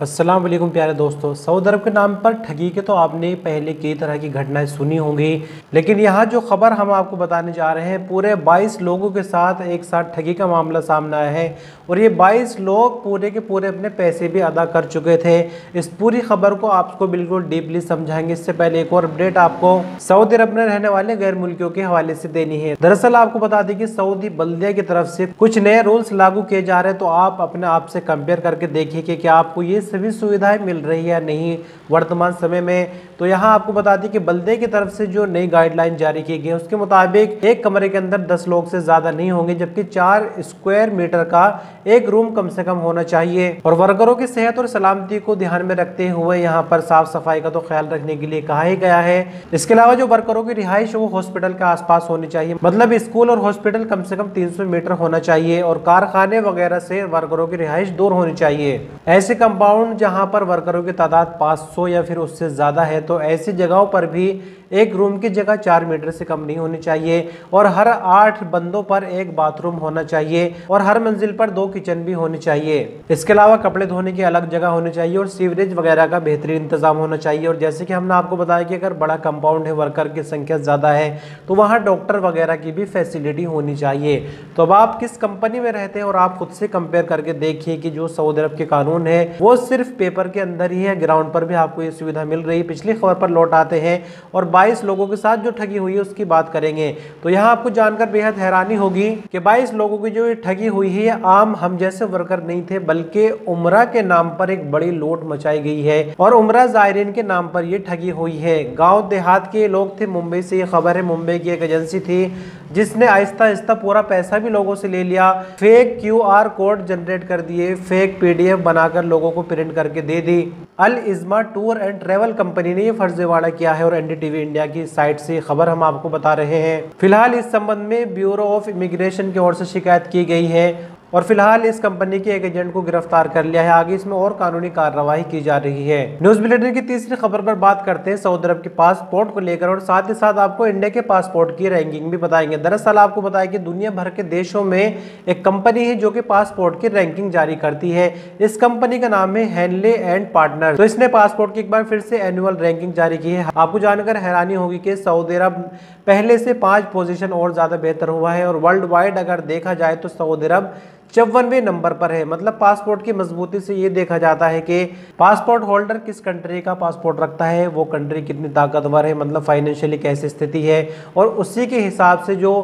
अस्सलाम वालेकुम प्यारे दोस्तों, सऊदी अरब के नाम पर ठगी के तो आपने पहले कई तरह की घटनाएं सुनी होंगी, लेकिन यहाँ जो खबर हम आपको बताने जा रहे हैं पूरे 22 लोगों के साथ एक साथ ठगी का मामला सामने आया है और ये 22 लोग पूरे के पूरे अपने पैसे भी अदा कर चुके थे। इस पूरी खबर को आपको बिल्कुल डीपली समझाएंगे। इससे पहले एक और अपडेट आपको सऊदी अरब में रहने वाले गैर मुल्कियों के हवाले से देनी है। दरअसल आपको बता दें कि सऊदी बल्दिया की तरफ से कुछ नए रूल्स लागू किए जा रहे हैं, तो आप अपने आप से कंपेयर करके देखिए कि क्या आपको ये सभी सुविधाएं मिल रही है या नहीं वर्तमान समय में। तो यहाँ आपको बता दें कि बल्दे की तरफ से जो नई गाइडलाइन जारी की गई है उसके मुताबिक एक कमरे के अंदर 10 लोग से ज्यादा नहीं होंगे, जबकि 4 स्क्वायर मीटर का एक रूम कम से कम होना चाहिए। और वर्करों की सेहत और सलामती को ध्यान में रखते हुए यहाँ पर साफ सफाई का तो ख्याल रखने के लिए कहा ही गया है। इसके अलावा जो वर्करों की रिहाइश वो हॉस्पिटल के आसपास होनी चाहिए, मतलब स्कूल और हॉस्पिटल कम से कम 300 मीटर होना चाहिए और कारखाने वगैरह से वर्करों की रिहाइश दूर होनी चाहिए। ऐसे कंपाउंड जहां पर वर्करों की तादाद 500 या फिर उससे ज्यादा है, तो ऐसी जगहों पर भी एक रूम की जगह 4 मीटर से कम नहीं होनी चाहिए और हर 8 बंदों पर एक बाथरूम होना चाहिए और हर मंजिल पर 2 किचन भी होनी चाहिए। इसके अलावा कपड़े धोने की अलग जगह होनी चाहिए और सीवरेज वगैरह का बेहतरीन इंतजाम होना चाहिए। और जैसे कि हमने आपको बताया कि अगर बड़ा कंपाउंड है, वर्कर की संख्या ज्यादा है, तो वहाँ डॉक्टर वगैरह की भी फैसिलिटी होनी चाहिए। तो अब आप किस कंपनी में रहते हैं और आप खुद से कंपेयर करके देखिए कि जो सऊदी अरब के कानून है वो सिर्फ पेपर के अंदर ही है, ग्राउंड पर भी आपको ये सुविधा मिल रही है। पिछली खबर पर लौट आते हैं और 22 लोगों के साथ जो ठगी हुई है उसकी बात करेंगे। तो यहाँ आपको जानकर बेहद हैरानी होगी कि 22 लोगों की जो ठगी हुई है ये आम हम जैसे वर्कर नहीं थे, बल्कि उम्रा के नाम पर एक बड़ी लूट मचाई गई है और उम्रा जायरीन के नाम पर ये ठगी हुई है। गांव देहात के लोग थे, मुंबई से ये खबर है, मुंबई की एक एजेंसी थी जिसने आहिस्ता आहिस्ता पूरा पैसा भी लोगों से ले लिया, फेक QR कोड जनरेट कर दिए, फेक PDF बनाकर लोगों को प्रिंट करके दे दी। अल इज़्मा टूर एंड ट्रेवल कंपनी ने ये फर्जीवाड़ा किया है और NDTV इंडिया की साइट से खबर हम आपको बता रहे हैं। फिलहाल इस संबंध में ब्यूरो ऑफ इमिग्रेशन की ओर से शिकायत की गई है और फिलहाल इस कंपनी के एक एजेंट को गिरफ्तार कर लिया है। आगे इसमें और कानूनी कार्रवाई की जा रही है। न्यूज बुलेटिन की तीसरी खबर पर बात करते हैं सऊदी अरब के पासपोर्ट को लेकर और साथ ही साथ आपको इंडिया के पासपोर्ट की रैंकिंग भी बताएंगे। दरअसल आपको बताया कि दुनिया भर के देशों में एक कंपनी है जो कि पासपोर्ट की रैंकिंग जारी करती है। इस कंपनी का नाम है हेनले एंड पार्टनर। तो इसने पासपोर्ट की एक बार फिर से एनुअल रैंकिंग जारी की है। आपको जानकर हैरानी होगी कि सऊदी अरब पहले से 5 पोजीशन और ज्यादा बेहतर हुआ है और वर्ल्ड वाइड अगर देखा जाए तो सऊदी अरब 54वें नंबर पर है। मतलब पासपोर्ट की मजबूती से ये देखा जाता है कि पासपोर्ट होल्डर किस कंट्री का पासपोर्ट रखता है, वो कंट्री कितनी ताकतवर है, मतलब फाइनेंशियली कैसी स्थिति है, और उसी के हिसाब से जो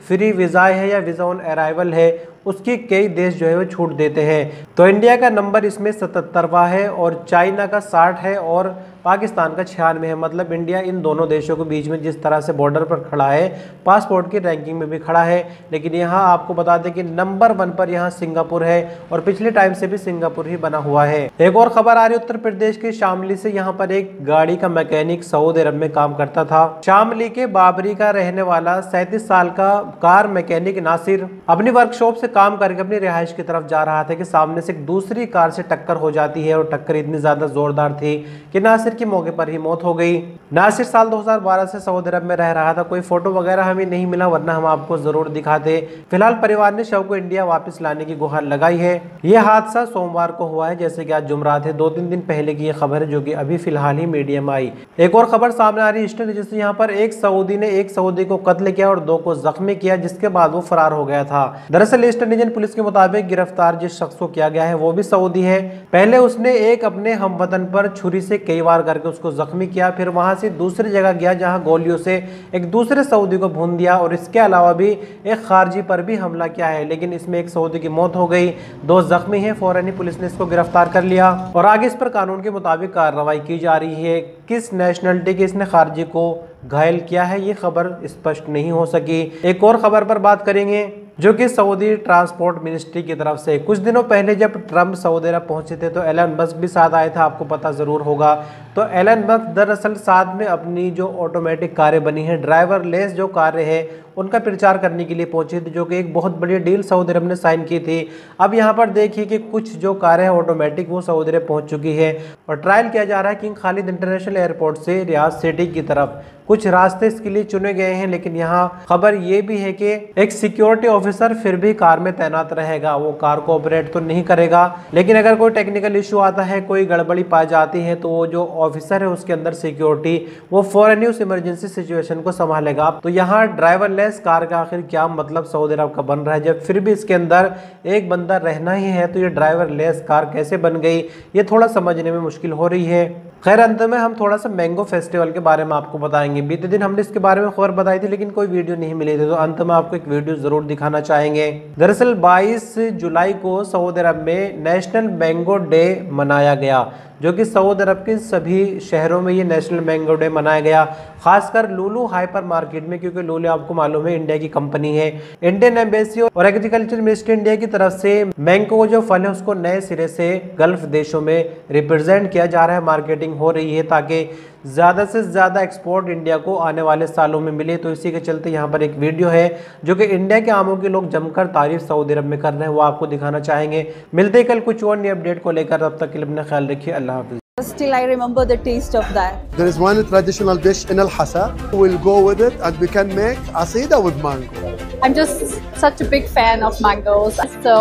फ्री वीज़ा है या वीज़ा ऑन अराइवल है उसकी कई देश जो है वो छूट देते हैं। तो इंडिया का नंबर इसमें 77वां है और चाइना का 60 है और पाकिस्तान का 96 है। मतलब इंडिया इन दोनों देशों के बीच में जिस तरह से बॉर्डर पर खड़ा है, पासपोर्ट की रैंकिंग में भी खड़ा है। लेकिन यहाँ आपको बता दें कि नंबर 1 पर यहाँ सिंगापुर है और पिछले टाइम से भी सिंगापुर ही बना हुआ है। एक और खबर आ रही है उत्तर प्रदेश के शामली से। यहाँ पर एक गाड़ी का मैकेनिक सऊदी अरब में काम करता था। शामली के बाबरी का रहने वाला 37 साल का कार मैकेनिक नासिर अपनी वर्कशॉप से काम करके अपनी रिहाइश की तरफ जा रहा था कि सामने से एक दूसरी कार से टक्कर हो जाती है और टक्कर इतनी ज्यादा जोरदार थी कि नासिर की मौके पर ही मौत हो गई। नासिर साल 2012 से सऊदी अरब में रह रहा था। कोई फोटो वगैरह हमें नहीं मिला, वरना हम आपको जरूर दिखाते। फिलहाल परिवार ने शव को इंडिया वापस लाने की गुहार लगाई है। यह हादसा सोमवार को हुआ है, जैसे कि आज जुमरात है। 2-3 दिन पहले की यह खबर है जो कि अभी फिलहाल ही मीडिया में आई। एक और खबर सामने आ रही है ईस्टर्न रीजन से। यहाँ पर एक सऊदी ने एक सऊदी को कत्ल किया और 2 को जख्मी किया, जिसके बाद वो फरार हो गया था। दरअसल ईस्टर्न रीजन पुलिस के मुताबिक गिरफ्तार जिस शख्स को किया गया है वो भी सऊदी है। पहले उसने एक अपने हमवतन पर छुरी से कई वार करके उसको जख्मी किया, फिर वहां से दूसरी जगह गया जहां गोलियों से एक दूसरे सऊदी को भून दिया और इसके अलावा भी एक खारजी पर भी हमला किया है। लेकिन इसमें एक सऊदी की मौत हो गई, 2 जख्मी हैं। फौरन ही पुलिस ने इसको गिरफ्तार कर लिया और आगे इस पर कानून के मुताबिक कार्रवाई की जा रही है। किस नेशनलिटी के इसने खारजी को घायल किया है ये खबर स्पष्ट नहीं हो सकी। एक और खबर पर बात करेंगे जो कि सऊदी ट्रांसपोर्ट मिनिस्ट्री की तरफ से। कुछ दिनों पहले जब ट्रंप सऊदी अरब पहुंचे थे तो एलन मस्क भी साथ आए थे, आपको पता जरूर होगा। तो एलन मस्क दरअसल साथ में अपनी जो ऑटोमेटिक कारें बनी हैं, ड्राइवरलेस जो कारें हैं, उनका प्रचार करने के लिए पहुंचे थे, जो कि एक बहुत बड़ी डील सऊदी अरब ने साइन की थी। अब यहां पर देखिए कि कुछ जो कारें हैं ऑटोमेटिक वो सऊदी अरब पहुंच चुकी है और ट्रायल किया जा रहा है किंग खालिद इंटरनेशनल एयरपोर्ट से रियाद सिटी की तरफ। कुछ रास्ते इसके लिए चुने गए हैं, लेकिन यहाँ खबर ये भी है कि एक सिक्योरिटी ऑफिसर फिर भी कार में तैनात रहेगा। वो कार को ऑपरेट तो नहीं करेगा, लेकिन अगर कोई टेक्निकल इशू आता है, कोई गड़बड़ी पाई जाती है, तो वो जो ऑफिसर है उसके अंदर सिक्योरिटी वो फौरन ही उस इमरजेंसी सिचुएशन को संभालेगा। तो यहाँ ड्राइवरलेस कार का आखिर क्या मतलब सऊदी अरब का बन रहा है, जब फिर भी इसके अंदर एक बंदा रहना ही है, तो ये ड्राइवरलेस कार कैसे बन गई, ये थोड़ा समझने में मुश्किल हो रही है। खैर, अंत में हम थोड़ा सा मैंगो फेस्टिवल के बारे में आपको बताएंगे। बीते दिन हमने इसके बारे में खबर बताई थी, लेकिन कोई वीडियो नहीं मिली थी, तो अंत में आपको एक वीडियो जरूर दिखाना चाहेंगे। दरअसल 22 जुलाई को सऊदी अरब में नेशनल मैंगो डे मनाया गया, जो कि सऊदी अरब के सभी शहरों में ये नेशनल मैंगो डे मनाया गया, खासकर लुलु हाइपर मार्केट में, क्योंकि लुलु आपको मालूम है इंडिया की कंपनी है। इंडियन एम्बेसी और एग्रीकल्चर मिनिस्ट्री इंडिया की तरफ से मैंगो जो फल है उसको नए सिरे से गल्फ देशों में रिप्रेजेंट किया जा रहा है, मार्केटिंग हो रही है ताकि ज़्यादा से ज़्यादा एक्सपोर्ट इंडिया को आने वाले सालों में मिले। तो इसी के चलते यहाँ पर एक वीडियो है जो कि इंडिया के आमों के लोग जमकर तारीफ सऊदी अरब में कर रहे हैं, वो आपको दिखाना चाहेंगे। मिलते कल कुछ और नई अपडेट को लेकर, तब तक के लिए अपना ख्याल रखिए। अल्लाह हाफिज़। Still, I remember the taste of that. There is one traditional dish in Al Hassa. We'll go with it and we can make asida with mango. I'm just such a big fan of mangoes, so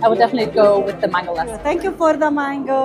I would definitely go with the mango lassi. Thank you for the mango.